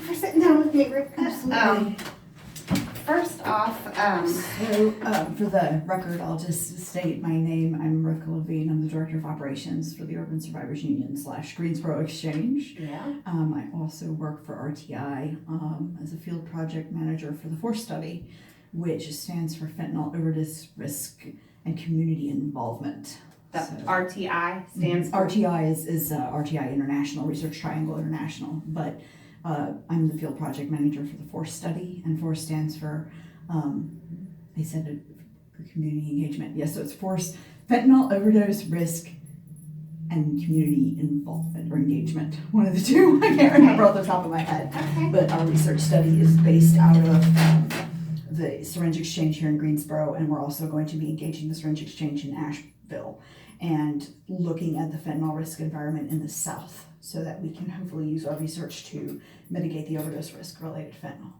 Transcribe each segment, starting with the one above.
for sitting down with me, Rivka. Absolutely. First off, For the record, I'll just state my name. I'm Rivka Levine. I'm the Director of Operations for the Urban Survivors Union / Greensboro Exchange. yeah. I also work for RTI as a field project manager for the FORCE study, which stands for Fentanyl Overdose Risk and Community Involvement. The RTI stands for? RTI is RTI International, Research Triangle International, but I'm the field project manager for the FORCE study, and FORCE stands for, they said it for community engagement. Yes, so it's FORCE, Fentanyl Overdose Risk and Community Involvement or Engagement. One of the two. I can't remember off the top of my head. Okay. But our research study is based out of the Syringe Exchange here in Greensboro, and we're also going to be engaging the Syringe Exchange in Asheville and looking at the fentanyl risk environment in the South so that we can hopefully use our research to mitigate the overdose risk related to fentanyl.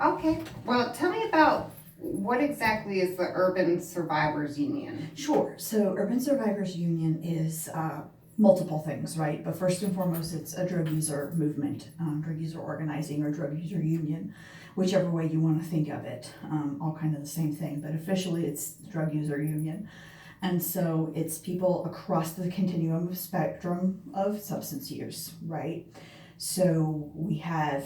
Okay. Well, tell me about what exactly is the Urban Survivors Union? Sure. So Urban Survivors Union is multiple things, right? But first and foremost, it's a drug user movement, drug user organizing or drug user union, whichever way you want to think of it, all kind of the same thing. But officially, it's drug user union. And so it's people across the continuum of spectrum of substance use, right? So we have,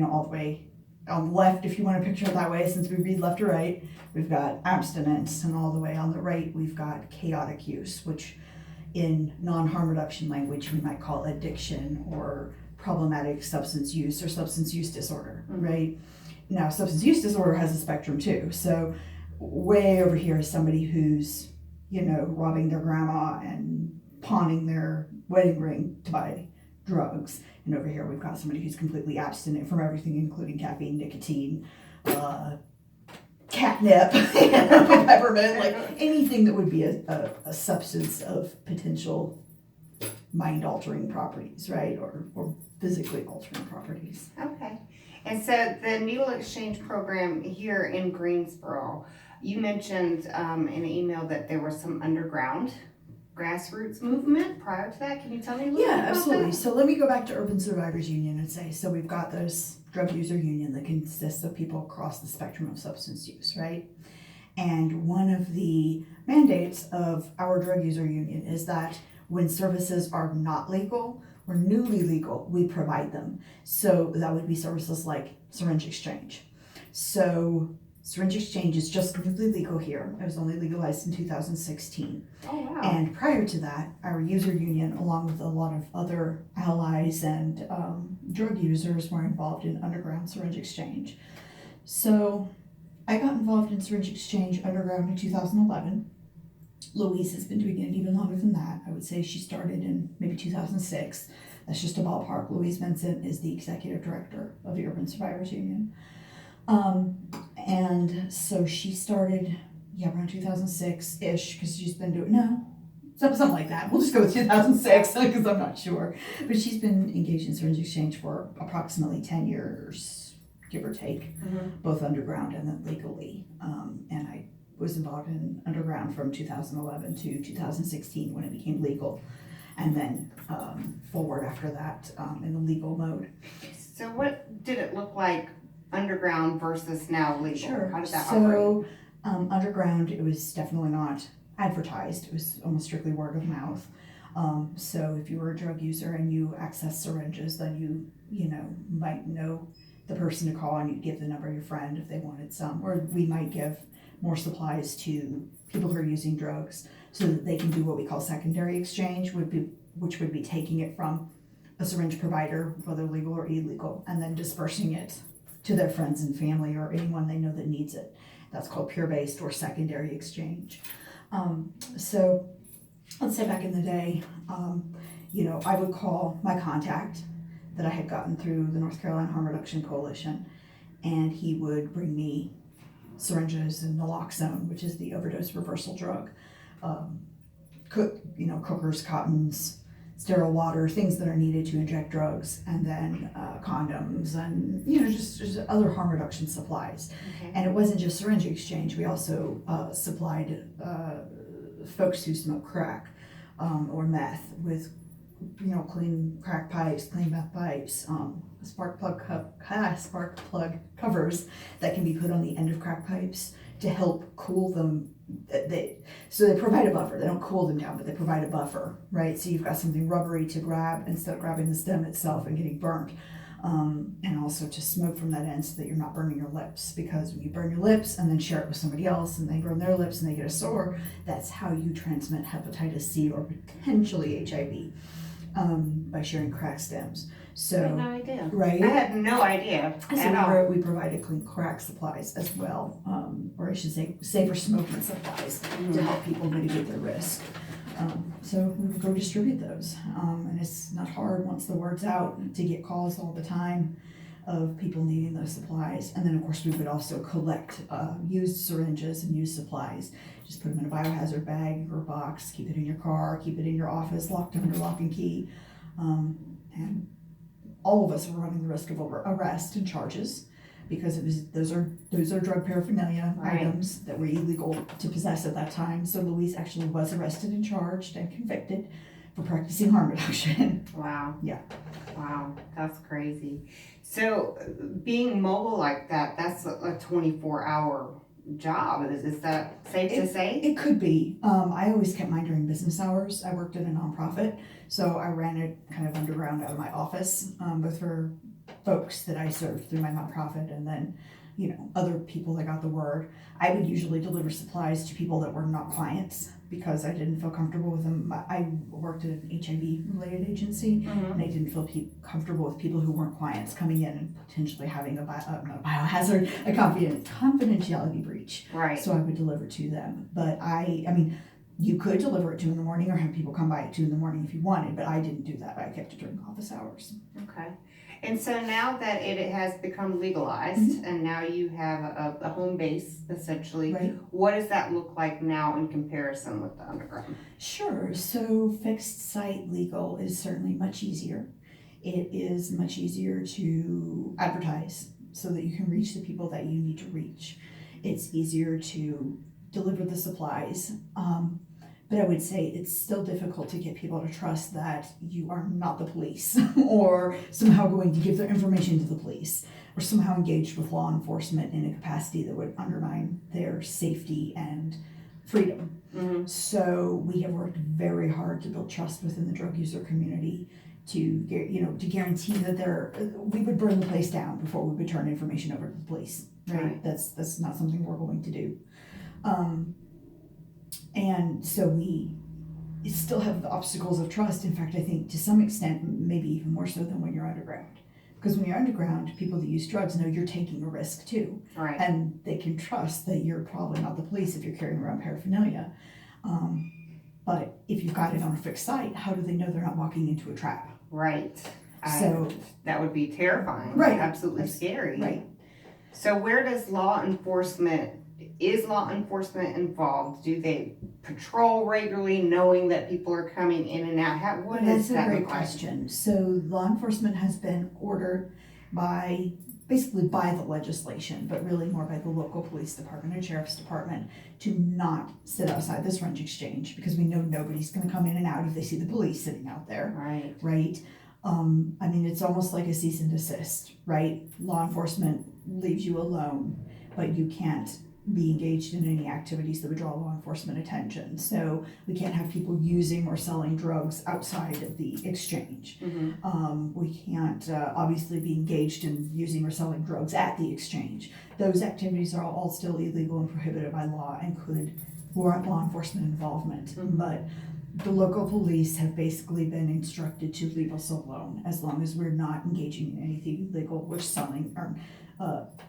all the way on the left, if you want to picture it that way, since we read left to right, we've got abstinence, and all the way on the right, we've got chaotic use, which in non-harm reduction language, we might call addiction or problematic substance use or substance use disorder, right? Now, substance use disorder has a spectrum too. So way over here is somebody who's robbing their grandma and pawning their wedding ring to buy drugs. And over here, we've got somebody who's completely abstinent from everything, including caffeine, nicotine, catnip, peppermint, like anything that would be a substance of potential mind-altering properties, right? Or physically altering properties. Okay. And so the Needle Exchange program here in Greensboro, you mentioned in an email that there was some underground grassroots movement prior to that. Can you tell me a little bit about absolutely. that? So let me go back to Urban Survivors Union and say, so we've got this drug user union that consists of people across the spectrum of substance use, right? And one of the mandates of our drug user union is that when services are not legal or newly legal, we provide them. So that would be services like syringe exchange. So syringe exchange is just completely legal here. It was only legalized in 2016. Oh, wow. And prior to that, our user union, along with a lot of other allies and drug users, were involved in underground syringe exchange. So I got involved in syringe exchange underground in 2011. Louise has been doing it even longer than that. I would say she started in maybe 2006. That's just a ballpark. Louise Vincent is the executive director of the Urban Survivors Union. And so she started, around 2006-ish, because she's been doing, something like that. We'll just go with 2006, because I'm not sure. But she's been engaged in syringe exchange for approximately 10 years, give or take, both underground and then legally. And I was involved in underground from 2011 to 2016 when it became legal, and then forward after that in the legal mode. So what did it look like underground versus now legal? Sure. How did that operate? Underground, it was definitely not advertised. It was almost strictly word of mouth. So if you were a drug user and you accessed syringes, then you might know the person to call, and you'd give the number of your friend if they wanted some. Or we might give more supplies to people who are using drugs so that they can do what we call secondary exchange, which would be taking it from a syringe provider, whether legal or illegal, and then dispersing it to their friends and family or anyone they know that needs it. That's called peer-based or secondary exchange. So let's say back in the day, I would call my contact that I had gotten through the North Carolina Harm Reduction Coalition, and he would bring me syringes and naloxone, which is the overdose reversal drug, cookers, cottons, sterile water, things that are needed to inject drugs, and then condoms and just other harm reduction supplies. Okay. And it wasn't just syringe exchange. We also supplied folks who smoke crack or meth with clean crack pipes, clean meth pipes, spark plug covers that can be put on the end of crack pipes to help cool them. So they provide a buffer. They don't cool them down, but they provide a buffer, right? So you've got something rubbery to grab instead of grabbing the stem itself and getting burnt. And also to smoke from that end so that you're not burning your lips, because when you burn your lips and then share it with somebody else and they burn their lips and they get a sore, that's how you transmit hepatitis C or potentially HIV, by sharing crack stems. I had no So, idea. right? I had no idea at all. We provided clean crack supplies as well, or I should say safer smoking supplies to help people mitigate their risk. So we would go distribute those, and it's not hard once the word's out to get calls all the time of people needing those supplies. And then of course we would also collect used syringes and used supplies. Just put them in a biohazard bag or box, keep it in your car, keep it in your office, locked under lock and key. And all of us were running the risk of arrest and charges, because those are drug paraphernalia Right. items that were illegal to possess at that time. So Louise actually was arrested and charged and convicted for practicing harm reduction. Wow. Yeah. Wow, that's crazy. So being mobile like that, that's a 24-hour job. Is that safe to say? It could be. I always kept mine during business hours. I worked in a nonprofit, so I ran it kind of underground out of my office, both for folks that I served through my nonprofit and then, other people that got the word. I would usually deliver supplies to people that were not clients because I didn't feel comfortable with them. I worked at an HIV related agency, Mhm. and I didn't feel comfortable with people who weren't clients coming in and potentially having not a biohazard, a confidentiality breach. Right. So I would deliver to them. But I mean, you could deliver at 2 a.m. or have people come by at 2 a.m. if you wanted, but I didn't do that. I kept it during office hours. Okay. And so now that it has become legalized and now you have a home base essentially, Right? what does that look like now in comparison with the underground? Sure. So fixed site legal is certainly much easier. It is much easier to advertise so that you can reach the people that you need to reach. It's easier to deliver the supplies. But I would say it's still difficult to get people to trust that you are not the police or somehow going to give their information to the police or somehow engaged with law enforcement in a capacity that would undermine their safety and freedom. Mm-hmm. So we have worked very hard to build trust within the drug user community to guarantee that we would burn the place down before we would turn information over to the police. Right? That's not something we're going to do. And so we still have the obstacles of trust. In fact, I think to some extent, maybe even more so than when you're underground. Because when you're underground, people that use drugs know you're taking a risk too. Right. And they can trust that you're probably not the police if you're carrying around paraphernalia. But if you've got it on a fixed site, how do they know they're not walking into a trap? Right. So that would be terrifying. Right. Absolutely scary. Right. So is law enforcement involved? Do they patrol regularly knowing that people are coming in and out? What That's is a that great look like? question. So law enforcement has been ordered basically by the legislation, but really more by the local police department and sheriff's department to not sit outside the syringe exchange, because we know nobody's going to come in and out if they see the police sitting out there. Right. Right? I mean, it's almost like a cease and desist, right? Law enforcement leaves you alone, but you can't be engaged in any activities that would draw law enforcement attention. So we can't have people using or selling drugs outside of the exchange. Mm-hmm. We can't obviously be engaged in using or selling drugs at the exchange. Those activities are all still illegal and prohibited by law and could warrant law enforcement involvement. Mhm. But the local police have basically been instructed to leave us alone as long as we're not engaging in anything illegal. We're selling or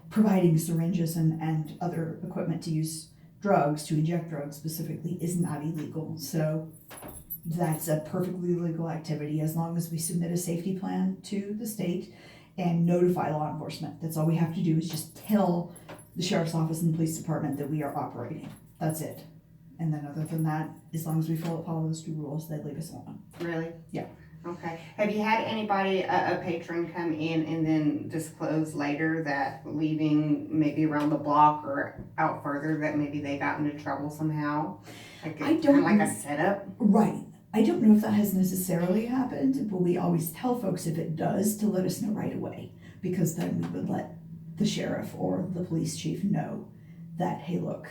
providing syringes and other equipment to use drugs, to inject drugs specifically, is not illegal. So that's a perfectly legal activity as long as we submit a safety plan to the state and notify law enforcement. That's all we have to do, is just tell the sheriff's office and the police department that we are operating. That's it. And then other than that, as long as we follow those two rules, they leave us alone. Really? Yeah. Okay. Have you had anybody, a patron come in and then disclose later that leaving maybe around the block or out further that maybe they got into trouble somehow? Like I don't kind of like know. a setup? Right. I don't know if that has necessarily happened, but we always tell folks if it does to let us know right away, because then we would let the sheriff or the police chief know that, hey, look,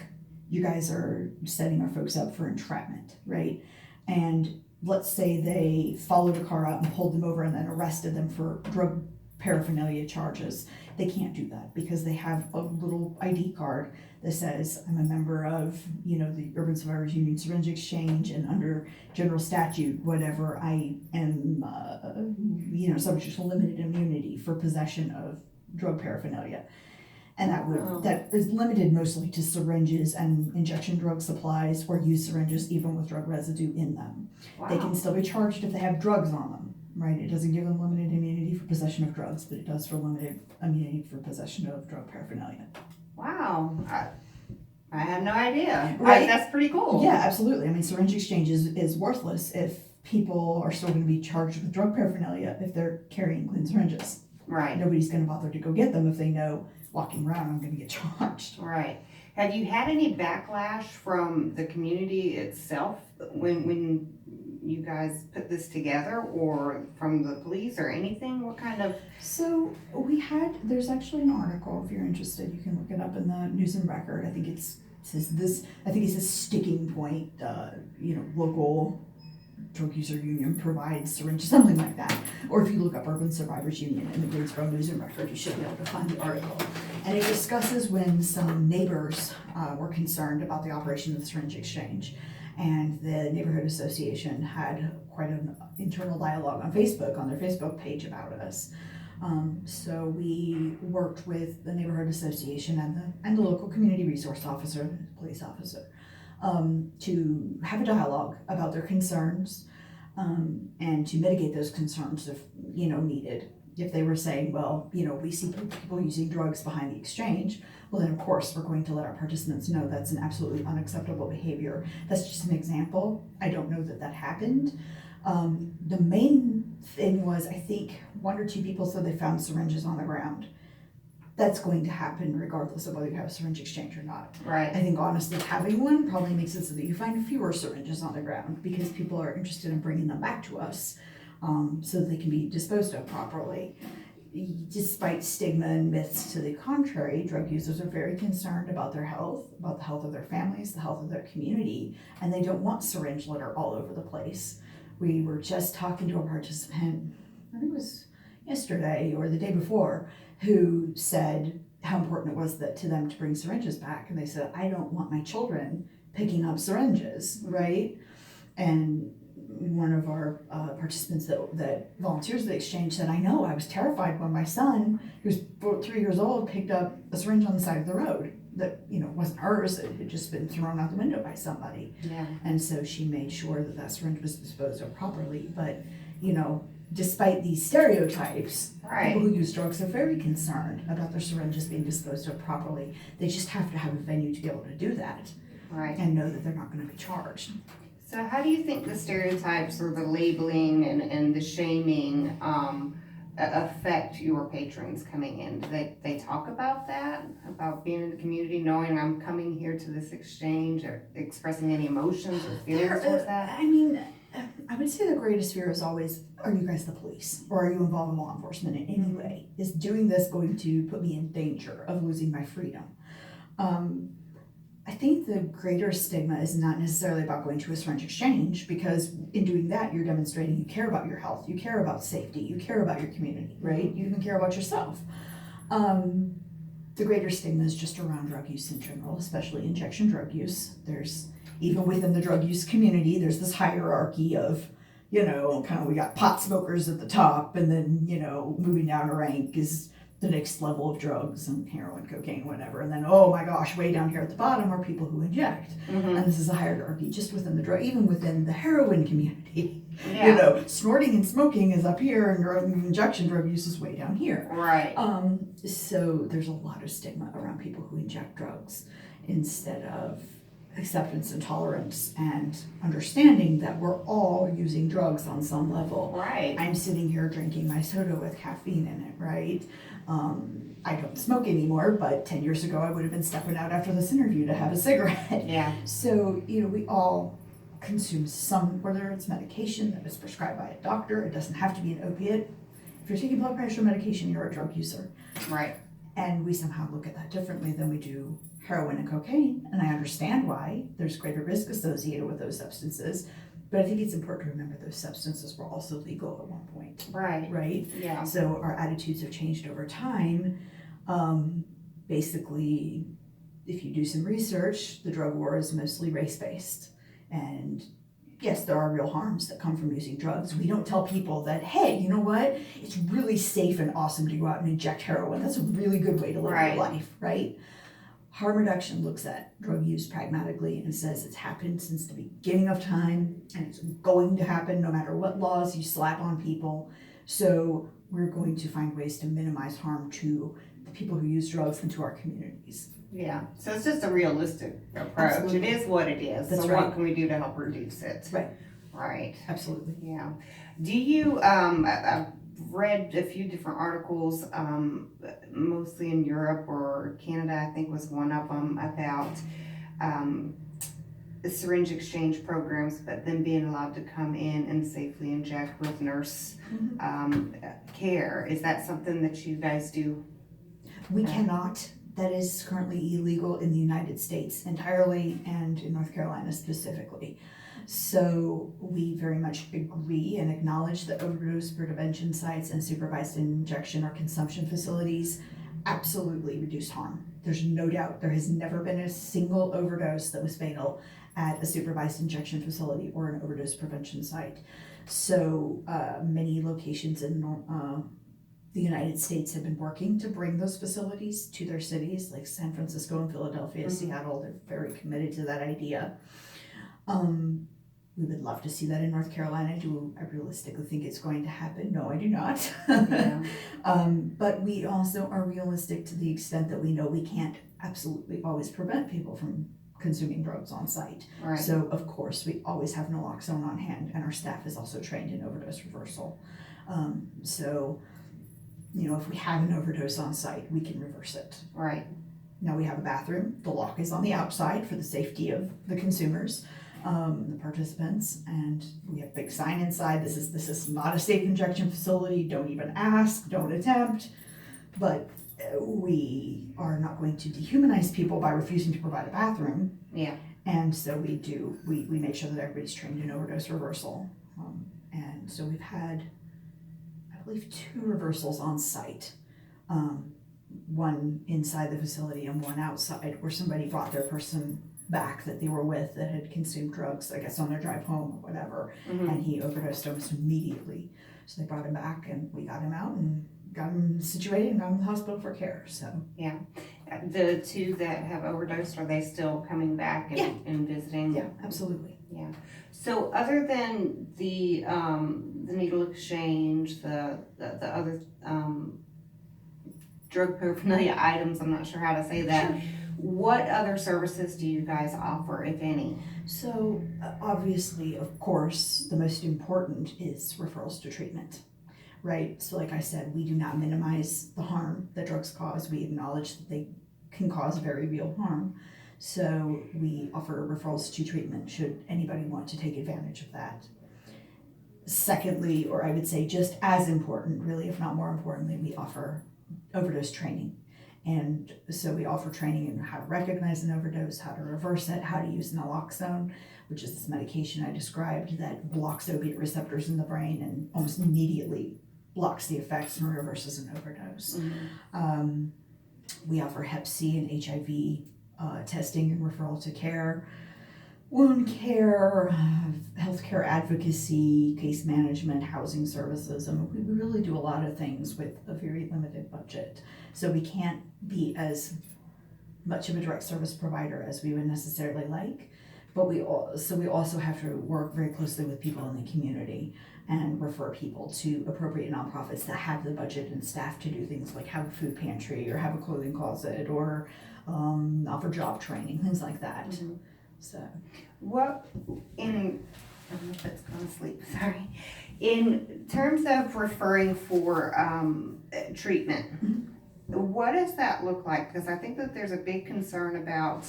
you guys are setting our folks up for entrapment, right? And let's say they followed a car out and pulled them over and then arrested them for drug paraphernalia charges. They can't do that because they have a little ID card that says, I'm a member of, the Urban Survivors Union Syringe Exchange, and under general statute, whatever, I am, subject to limited immunity for possession of drug paraphernalia. And that is limited mostly to syringes and injection drug supplies or used syringes, even with drug residue in them. Wow. They can still be charged if they have drugs on them, right? It doesn't give them limited immunity for possession of drugs, but it does for limited immunity for possession of drug paraphernalia. Wow. I had no idea. Right? That's pretty cool. Yeah, absolutely. I mean, syringe exchange is worthless if people are still going to be charged with drug paraphernalia if they're carrying clean syringes. Right. Nobody's going to bother to go get them if they know walking around I'm going to get charged. Right. Have you had any backlash from the community itself when you guys put this together, or from the police or anything? What kind of... So there's actually an article, if you're interested, you can look it up in the News and Record. I think it says sticking point, local drug user union provides syringes, something like that. Or if you look up Urban Survivors Union in the Greensboro News and Record, you should be able to find the article. And it discusses when some neighbors were concerned about the operation of the syringe exchange. And the neighborhood association had quite an internal dialogue on Facebook, on their Facebook page about us. So we worked with the neighborhood association and the local community resource officer, police officer, to have a dialogue about their concerns, and to mitigate those concerns if needed. If they were saying, well, we see people using drugs behind the exchange, well then of course we're going to let our participants know that's an absolutely unacceptable behavior. That's just an example. I don't know that happened. The main thing was, I think one or two people said they found syringes on the ground. That's going to happen regardless of whether you have a syringe exchange or not. Right. I think honestly having one probably makes it so that you find fewer syringes on the ground because people are interested in bringing them back to us, so that they can be disposed of properly. Despite stigma and myths to the contrary, drug users are very concerned about their health, about the health of their families, the health of their community, and they don't want syringe litter all over the place. We were just talking to a participant, I think it was yesterday or the day before, who said how important it was to them to bring syringes back. And they said, I don't want my children picking up syringes, right? And one of our participants that volunteers at the exchange said, I know, I was terrified when my son, who was 3 years old, picked up a syringe on the side of the road that, wasn't hers. It had just been thrown out the window by somebody. Yeah. And so she made sure that syringe was disposed of properly. But, despite these stereotypes, Right. people who use drugs are very concerned about their syringes being disposed of properly. They just have to have a venue to be able to do that. Right. And know that they're not going to be charged. So how do you think the stereotypes or the labeling and the shaming affect your patrons coming in? Do they talk about that, about being in the community, knowing I'm coming here to this exchange, or expressing any emotions or feelings towards that? I would say the greatest fear is always, are you guys the police? Or are you involved in law enforcement in any way? Is doing this going to put me in danger of losing my freedom? I think the greater stigma is not necessarily about going to a syringe exchange, because in doing that, you're demonstrating you care about your health, you care about safety, you care about your community, right? You even care about yourself. The greater stigma is just around drug use in general, especially injection drug use. Even within the drug use community, there's this hierarchy of, we got pot smokers at the top, and then, moving down a rank is the next level of drugs and heroin, cocaine, whatever. And then, oh my gosh, way down here at the bottom are people who inject. Mm-hmm. And this is a hierarchy just within the drug, even within the heroin community. Yeah. Snorting and smoking is up here, and injection drug use is way down here. Right. So there's a lot of stigma around people who inject drugs instead of acceptance and tolerance and understanding that we're all using drugs on some level. Right. I'm sitting here drinking my soda with caffeine in it, right? I don't smoke anymore, but 10 years ago I would have been stepping out after this interview to have a cigarette. Yeah. So, we all consumes some, whether it's medication that is prescribed by a doctor, it doesn't have to be an opiate. If you're taking blood pressure medication, you're a drug user. Right. And we somehow look at that differently than we do heroin and cocaine. And I understand why there's greater risk associated with those substances. But I think it's important to remember those substances were also legal at one point, Right. right? Yeah. So our attitudes have changed over time. Basically, if you do some research, the drug war is mostly race-based. And yes, there are real harms that come from using drugs. We don't tell people that, hey, you know what? It's really safe and awesome to go out and inject heroin. That's a really good way to live Right. your life, right? Harm reduction looks at drug use pragmatically and says it's happened since the beginning of time and it's going to happen no matter what laws you slap on people. So we're going to find ways to minimize harm to the people who use drugs and to our communities. Yeah. So it's just a realistic approach. Absolutely. It is what it is. That's so right. what can we do to help reduce it? Right. Right. Absolutely. Yeah. Do you, I've read a few different articles, mostly in Europe or Canada, I think was one of them, about the syringe exchange programs, but them being allowed to come in and safely inject with nurse care. Is that something that you guys do? We cannot. That is currently illegal in the United States entirely and in North Carolina specifically. So we very much agree and acknowledge that overdose prevention sites and supervised injection or consumption facilities absolutely reduce harm. There's no doubt there has never been a single overdose that was fatal at a supervised injection facility or an overdose prevention site. So many locations in the United States have been working to bring those facilities to their cities, like San Francisco and Philadelphia, Seattle. They're very committed to that idea. We would love to see that in North Carolina. Do I realistically think it's going to happen? No, I do not. Yeah. But we also are realistic to the extent that we know we can't absolutely always prevent people from consuming drugs on site. Right. So of course, we always have naloxone on hand, and our staff is also trained in overdose reversal. So, you know, if we have an overdose on site, we can reverse it. Right. Now we have a bathroom. The lock is on the outside for the safety of the consumers, the participants, and we have a big sign inside. This is not a safe injection facility. Don't even ask. Don't attempt. But we are not going to dehumanize people by refusing to provide a bathroom. Yeah. And so we make sure that everybody's trained in overdose reversal. And so we've had, I believe, 2 reversals on site. One inside the facility and one outside, where somebody brought their person back that they were with that had consumed drugs, I guess on their drive home or whatever, and he overdosed almost immediately. So they brought him back and we got him out and got him situated and got him to the hospital for care. So Yeah. The 2 that have overdosed, are they still coming back and visiting? yeah, absolutely. Yeah. So other than the needle exchange, the other drug paraphernalia items, I'm not sure how to say that. Sure. What other services do you guys offer, if any? So obviously, of course, the most important is referrals to treatment, right? So like I said, we do not minimize the harm that drugs cause. We acknowledge that they can cause very real harm. So we offer referrals to treatment should anybody want to take advantage of that. Secondly, or I would say just as important, really, if not more importantly, we offer overdose training. And so we offer training in how to recognize an overdose, how to reverse it, how to use naloxone, which is this medication I described that blocks opiate receptors in the brain and almost immediately blocks the effects and reverses an overdose. We offer Hep C and HIV testing and referral to care, wound care, healthcare advocacy, case management, housing services. I mean, we really do a lot of things with a very limited budget. So we can't be as much of a direct service provider as we would necessarily like, but we also have to work very closely with people in the community and refer people to appropriate nonprofits that have the budget and staff to do things like have a food pantry or have a clothing closet or offer job training, things like that. So What I don't know if it's gone to sleep, sorry. In terms of referring for treatment, what does that look like? Because I think that there's a big concern about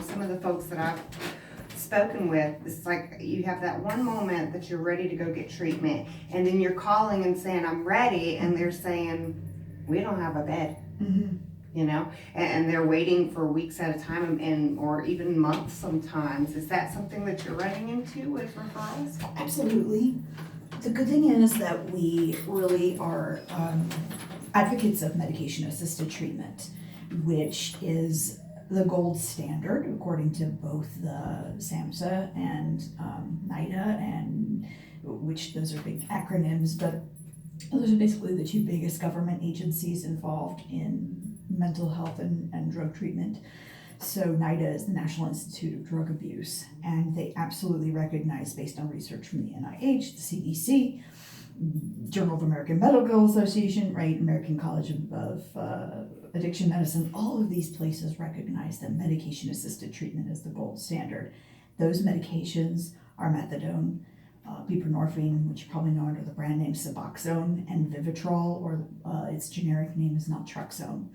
some of the folks that I've spoken with, it's like you have that one moment that you're ready to go get treatment, and then you're calling and saying, I'm ready, and they're saying, we don't have a bed. Mm-hmm. You know, and they're waiting for weeks at a time and or even months sometimes. Is that something that you're running into with referrals? Absolutely. The good thing is that we really are advocates of medication-assisted treatment, which is the gold standard according to both the SAMHSA and NIDA, and which those are big acronyms, but those are basically the two biggest government agencies involved in mental health and drug treatment. So NIDA is the National Institute of Drug Abuse, and they absolutely recognize, based on research from the NIH, the CDC, Journal of American Medical Association, right, American College of Addiction Medicine, all of these places recognize that medication-assisted treatment is the gold standard. Those medications are methadone, buprenorphine, which you probably know under the brand name Suboxone, and Vivitrol, or its generic name is naltrexone.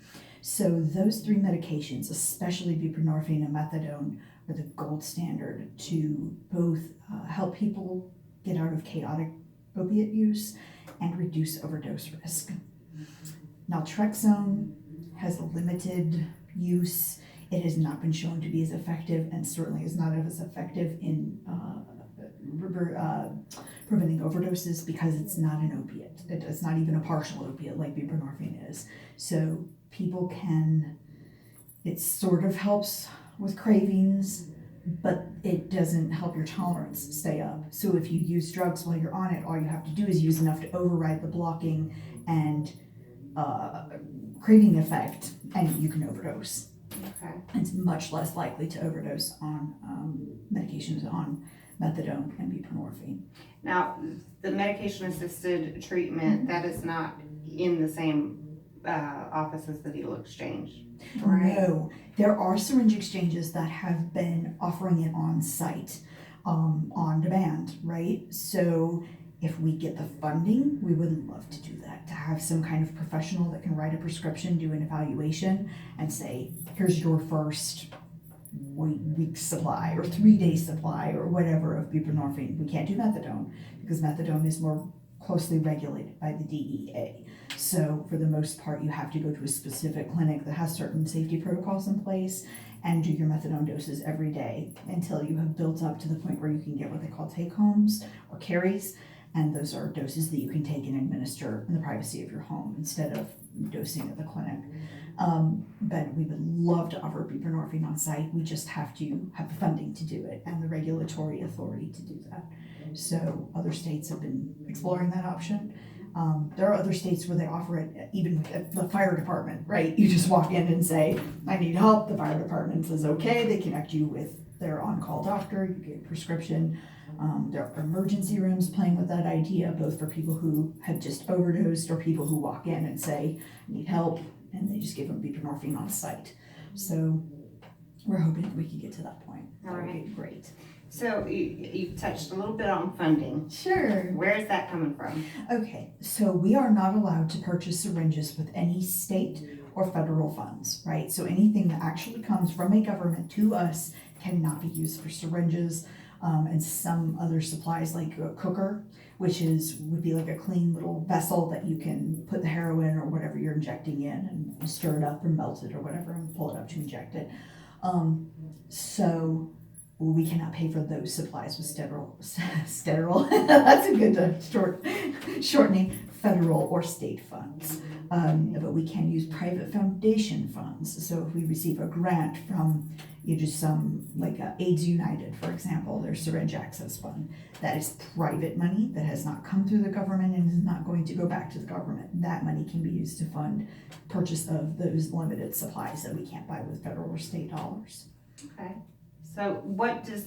So those three medications, especially buprenorphine and methadone, are the gold standard to both help people get out of chaotic opiate use and reduce overdose risk. Naltrexone has limited use. It has not been shown to be as effective, and certainly is not as effective in preventing overdoses, because it's not an opiate. It's not even a partial opiate like buprenorphine is. So people can, it sort of helps with cravings, but it doesn't help your tolerance stay up. So if you use drugs while you're on it, all you have to do is use enough to override the blocking and craving effect, and you can overdose. Okay. It's much less likely to overdose on medications on methadone and buprenorphine. Now, the medication-assisted treatment, that is not in the same office as the needle exchange, right? No, there are syringe exchanges that have been offering it on site, on demand, right? So if we get the funding, we would love to do that, to have some kind of professional that can write a prescription, do an evaluation, and say, here's your first week's supply or 3 days supply or whatever of buprenorphine. We can't do methadone because methadone is more closely regulated by the DEA. So for the most part, you have to go to a specific clinic that has certain safety protocols in place and do your methadone doses every day until you have built up to the point where you can get what they call take-homes or carries. And those are doses that you can take and administer in the privacy of your home instead of dosing at the clinic. But we would love to offer buprenorphine on site. We just have to have the funding to do it and the regulatory authority to do that. So other states have been exploring that option. There are other states where they offer it even at the fire department, right? You just walk in and say, I need help. The fire department says, okay. They connect you with their on-call doctor. You get a prescription. There are emergency rooms playing with that idea, both for people who have just overdosed or people who walk in and say, I need help, and they just give them buprenorphine on site. So we're hoping that we can get to that point. That would be great. So you touched a little bit on funding. Sure. Where is that coming from? Okay, so we are not allowed to purchase syringes with any state or federal funds, right? So anything that actually comes from a government to us cannot be used for syringes. And some other supplies like a cooker, which would be like a clean little vessel that you can put the heroin or whatever you're injecting in and stir it up and melt it or whatever and pull it up to inject it. So we cannot pay for those supplies with sterile, that's a good shortening, federal or state funds. But we can use private foundation funds. So if we receive a grant from just some, like AIDS United, for example, their syringe access fund, that is private money that has not come through the government and is not going to go back to the government. That money can be used to fund purchase of those limited supplies that we can't buy with federal or state dollars. Okay. So what does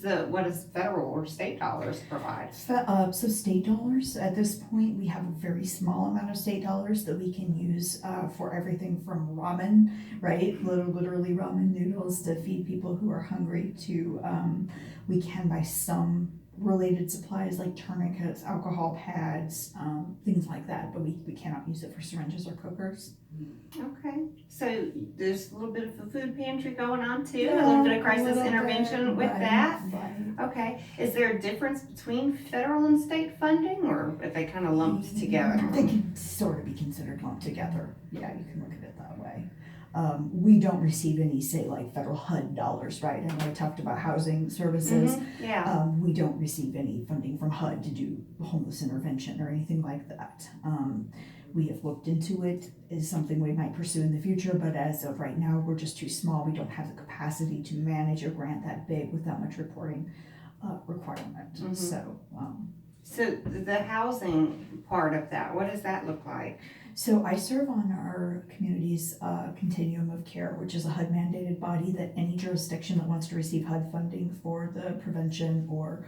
federal or state dollars provide? So state dollars, at this point, we have a very small amount of state dollars that we can use for everything from ramen, right? Literally ramen noodles to feed people who are hungry to, we can buy some related supplies like tourniquets, alcohol pads, things like that, but we cannot use it for syringes or cookers. Okay, so there's a little bit of a food pantry going on too, a little bit of crisis intervention with that. Right. Okay, is there a difference between federal and state funding, or are they kind of lumped together? They can sort of be considered lumped together. Yeah, you can look at it that way. We don't receive any, say, like federal HUD dollars, right? I know I talked about housing services. Yeah, We don't receive any funding from HUD to do homeless intervention or anything like that. We have looked into it, is something we might pursue in the future, but as of right now, we're just too small. We don't have the capacity to manage a grant that big with that much reporting requirement. so the housing part of that, what does that look like? So I serve on our community's continuum of care, which is a HUD mandated body that any jurisdiction that wants to receive HUD funding for the prevention or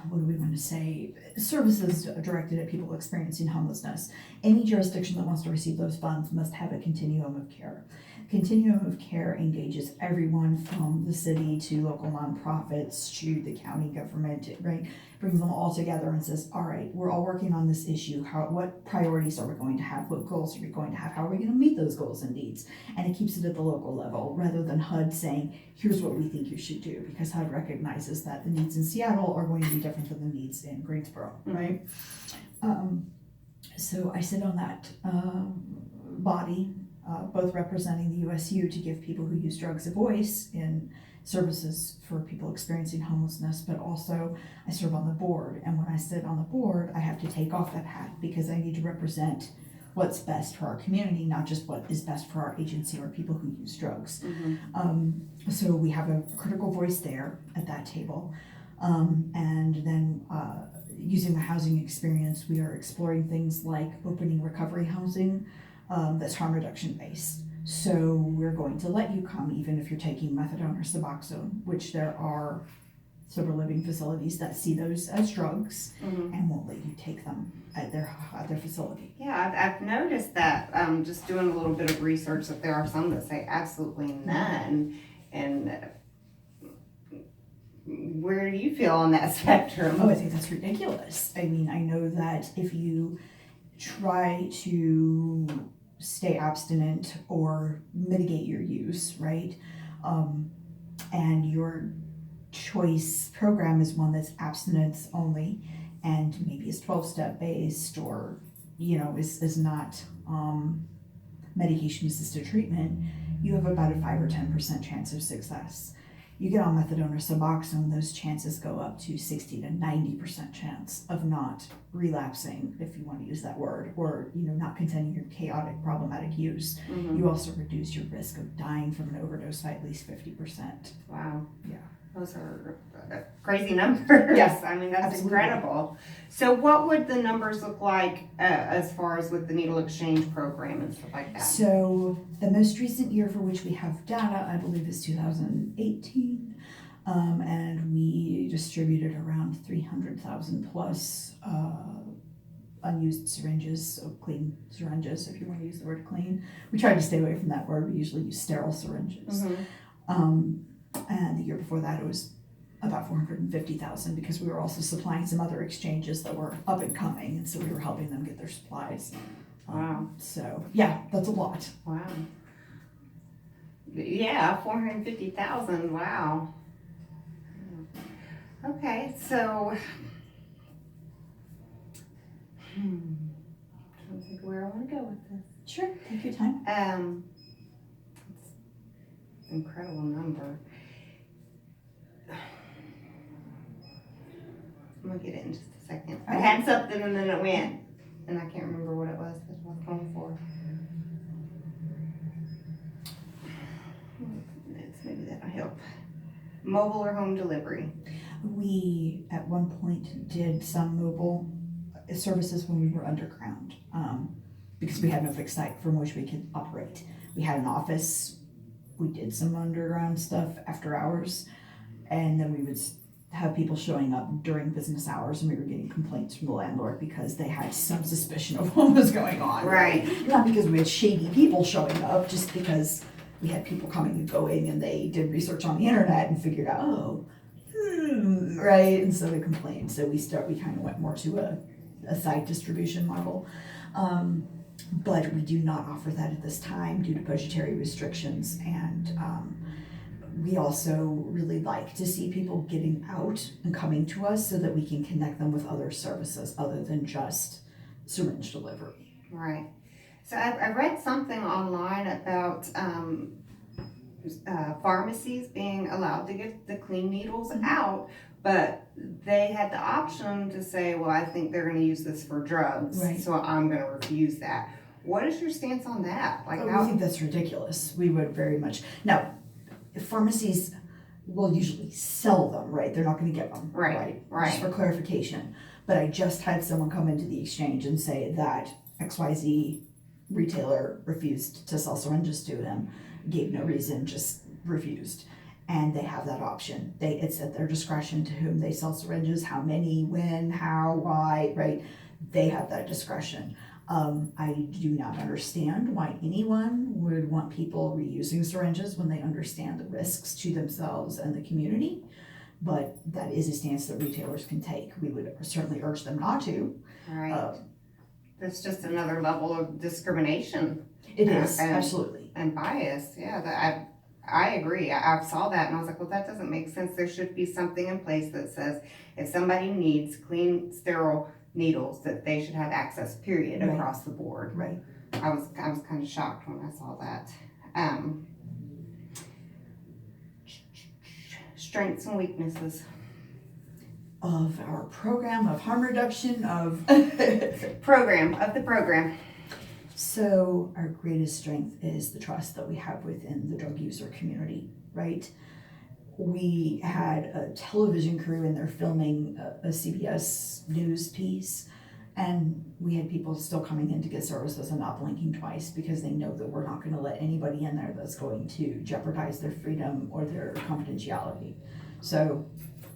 what do we want to say, services directed at people experiencing homelessness. Any jurisdiction that wants to receive those funds must have a continuum of care. Continuum of care engages everyone from the city to local nonprofits to the county government, right? Brings them all together and says, all right, we're all working on this issue. What priorities are we going to have? What goals are we going to have? How are we going to meet those goals and needs? And it keeps it at the local level rather than HUD saying, here's what we think you should do, because HUD recognizes that the needs in Seattle are going to be different than the needs in Greensboro, right? So I sit on that body, both representing the USU to give people who use drugs a voice in services for people experiencing homelessness, but also I serve on the board. And when I sit on the board, I have to take off that hat because I need to represent what's best for our community, not just what is best for our agency or people who use drugs. So we have a critical voice there at that table. And then using the housing experience, we are exploring things like opening recovery housing that's harm reduction based. So we're going to let you come even if you're taking methadone or Suboxone, which there are sober living facilities that see those as drugs and won't let you take them at their facility. Yeah, I've noticed that, just doing a little bit of research, that there are some that say absolutely none. And where do you feel on that spectrum? Oh, I think that's ridiculous. I mean, I know that if you try to stay abstinent or mitigate your use, right? And your choice program is one that's abstinence only and maybe is 12-step based or, is not medication assisted treatment, you have about a 5 or 10% chance of success. You get on methadone or Suboxone, those chances go up to 60 to 90% chance of not relapsing, if you want to use that word, or not continuing your chaotic, problematic use. You also reduce your risk of dying from an overdose by at least 50%. Wow. Yeah. Those are crazy numbers. Yes, I mean, that's absolutely. Incredible. So what would the numbers look like as far as with the needle exchange program and stuff like that? So the most recent year for which we have data, I believe, is 2018. And we distributed around 300,000 plus unused syringes, so clean syringes, if you want to use the word clean. We tried to stay away from that word. We usually use sterile syringes. And the year before that, it was about 450,000 because we were also supplying some other exchanges that were up and coming, and so we were helping them get their supplies. Wow. So yeah, that's a lot. Wow. Yeah, 450,000. Wow. Okay, so trying to think where I want to go with this. Sure, take your time. It's an incredible number. I'm gonna get it in just a second. I had something and then it went, and I can't remember what it was that I was going for. Maybe that'll help. Mobile or home delivery? We at one point did some mobile services when we were underground because we had no fixed site from which we could operate. We had an office. We did some underground stuff after hours, and then we would have people showing up during business hours, and we were getting complaints from the landlord because they had some suspicion of what was going on. Right. Not because we had shady people showing up, just because we had people coming and going, and they did research on the internet and figured out, right, instead of complain. So we kind of went more to a site distribution model. But we do not offer that at this time due to budgetary restrictions, and we also really like to see people getting out and coming to us so that we can connect them with other services other than just syringe delivery. Right. So I read something online about pharmacies being allowed to get the clean needles out, but they had the option to say, well, I think they're going to use this for drugs, Right. so I'm going to refuse that. What is your stance on that? Like, We think that's ridiculous. We would very much. Now, pharmacies will usually sell them, right? They're not going to give them, Right. Just for clarification. But I just had someone come into the exchange and say that XYZ retailer refused to sell syringes to them, gave no reason, just refused. And they have that option. It's at their discretion to whom they sell syringes, how many, when, how, why, right? They have that discretion. I do not understand why anyone would want people reusing syringes when they understand the risks to themselves and the community, but that is a stance that retailers can take. We would certainly urge them not to. Right. That's just another level of discrimination. It is, and, absolutely. And bias, yeah. I agree. I saw that and I was like, well, that doesn't make sense. There should be something in place that says if somebody needs clean, sterile needles, that they should have access, period, Right. across the board. Right. I was kind of shocked when I saw that. Strengths and weaknesses. Of our program, of harm reduction, of The program. So our greatest strength is the trust that we have within the drug user community, right? We had a television crew in there filming a CBS News piece, and we had people still coming in to get services and not blinking twice because they know that we're not going to let anybody in there that's going to jeopardize their freedom or their confidentiality. So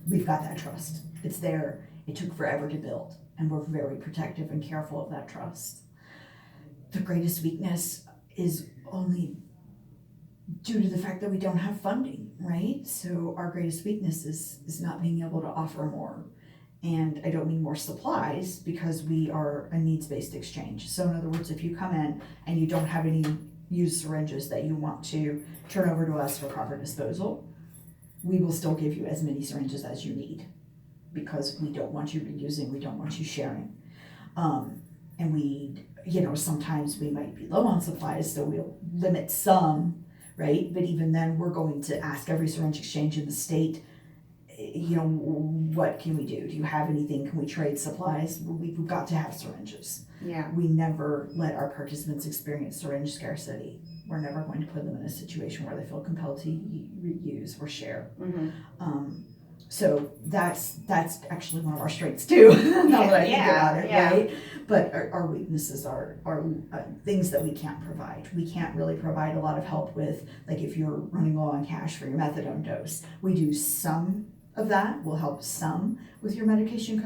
we've got that trust. It's there. It took forever to build, and we're very protective and careful of that trust. The greatest weakness is only due to the fact that we don't have funding, right? So our greatest weakness is not being able to offer more. And I don't mean more supplies because we are a needs-based exchange. So in other words, if you come in and you don't have any used syringes that you want to turn over to us for proper disposal, we will still give you as many syringes as you need because we don't want you reusing, we don't want you sharing. And we, sometimes we might be low on supplies, so we'll limit some, right? But even then, we're going to ask every syringe exchange in the state, what can we do? Do you have anything? Can we trade supplies? We've got to have syringes. Yeah. We never let our participants experience syringe scarcity. We're never going to put them in a situation where they feel compelled to reuse or share. Mm-hmm. So that's actually one of our strengths too. Now that I think about it, yeah. right? But our weaknesses are things that we can't provide. We can't really provide a lot of help with, like if you're running low on cash for your methadone dose. We do some of that. We'll help some with your medication